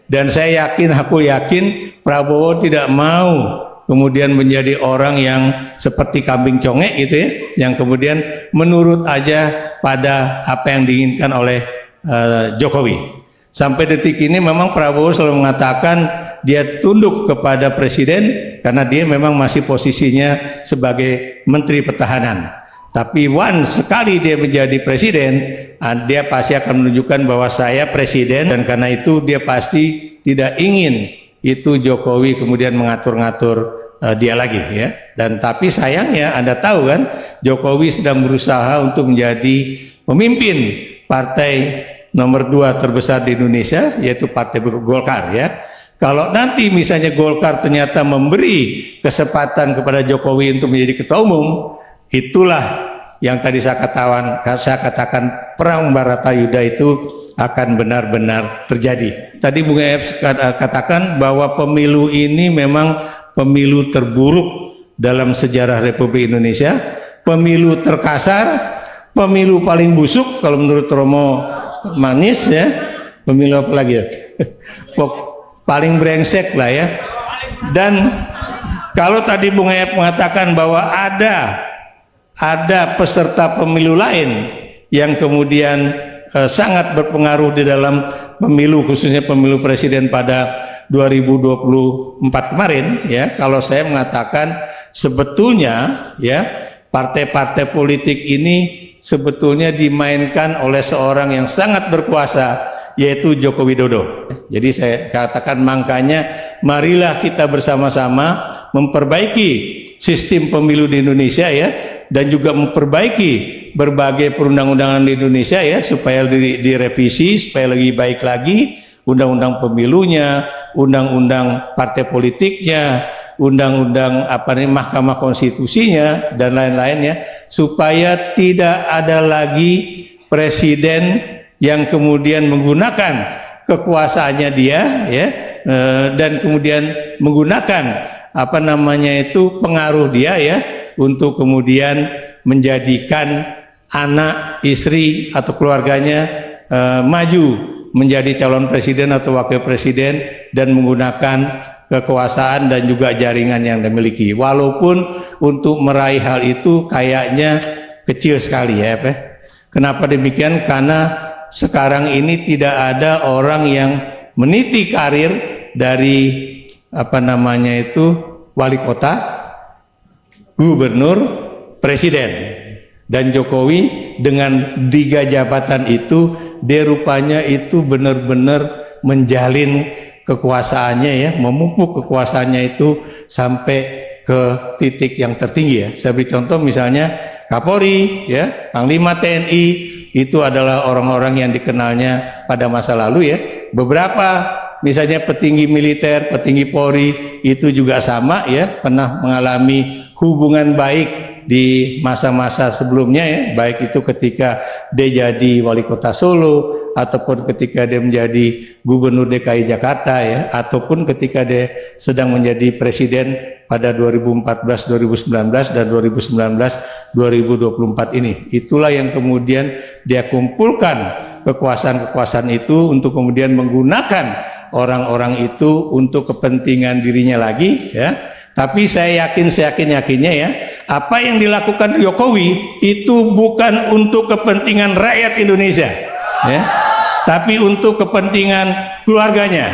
Dan saya aku yakin Prabowo tidak mau kemudian menjadi orang yang seperti kambing congek gitu ya, yang kemudian menurut aja pada apa yang diinginkan oleh Jokowi. Sampai detik ini memang Prabowo selalu mengatakan dia tunduk kepada presiden karena dia memang masih posisinya sebagai Menteri Pertahanan. Tapi sekali dia menjadi presiden, dia pasti akan menunjukkan bahwa saya presiden, dan karena itu dia pasti tidak ingin itu Jokowi kemudian mengatur-ngatur dia lagi ya. Dan tapi sayangnya Anda tahu kan, Jokowi sedang berusaha untuk menjadi pemimpin partai nomor 2 terbesar di Indonesia, yaitu Partai Golkar ya. Kalau nanti misalnya Golkar ternyata memberi kesempatan kepada Jokowi untuk menjadi ketua umum, itulah yang tadi saya katakan perang Baratayuda itu akan benar-benar terjadi. Tadi Bung F katakan bahwa pemilu ini memang pemilu terburuk dalam sejarah Republik Indonesia, pemilu terkasar, pemilu paling busuk kalau menurut Romo Manis ya, pemilu apa lagi ya? Paling brengsek lah ya. Dan kalau tadi Bung F mengatakan bahwa ada peserta pemilu lain yang kemudian sangat berpengaruh di dalam pemilu, khususnya pemilu presiden pada 2024 kemarin ya. Kalau saya mengatakan sebetulnya ya, partai-partai politik ini sebetulnya dimainkan oleh seorang yang sangat berkuasa, yaitu Joko Widodo. Jadi saya katakan makanya marilah kita bersama-sama memperbaiki sistem pemilu di Indonesia ya, dan juga memperbaiki berbagai perundang-undangan di Indonesia ya, supaya direvisi supaya lebih baik lagi undang-undang pemilunya, undang-undang partai politiknya, undang-undang Mahkamah Konstitusinya dan lain-lainnya, supaya tidak ada lagi presiden yang kemudian menggunakan kekuasaannya dia ya, dan kemudian menggunakan pengaruh dia ya, untuk kemudian menjadikan anak, istri atau keluarganya maju menjadi calon presiden atau wakil presiden dan menggunakan kekuasaan dan juga jaringan yang dimiliki. Walaupun untuk meraih hal itu kayaknya kecil sekali ya. Kenapa demikian? Karena sekarang ini tidak ada orang yang meniti karir dari wali kota, gubernur, presiden. Dan Jokowi dengan 3 jabatan itu, dia rupanya itu benar-benar menjalin kekuasaannya ya, memupuk kekuasaannya itu sampai ke titik yang tertinggi ya. Saya beri contoh misalnya Kapolri ya, Panglima TNI, itu adalah orang-orang yang dikenalnya pada masa lalu ya. Beberapa misalnya petinggi militer, petinggi Polri itu juga sama ya, pernah mengalami hubungan baik di masa-masa sebelumnya ya, baik itu ketika dia jadi wali kota Solo, ataupun ketika dia menjadi gubernur DKI Jakarta ya, ataupun ketika dia sedang menjadi presiden pada 2014, 2019 dan 2019, 2024 ini. Itulah yang kemudian dia kumpulkan kekuasaan-kekuasaan itu untuk kemudian menggunakan orang-orang itu untuk kepentingan dirinya lagi ya. Tapi saya yakinnya ya, apa yang dilakukan Jokowi itu bukan untuk kepentingan rakyat Indonesia ya, tapi untuk kepentingan keluarganya.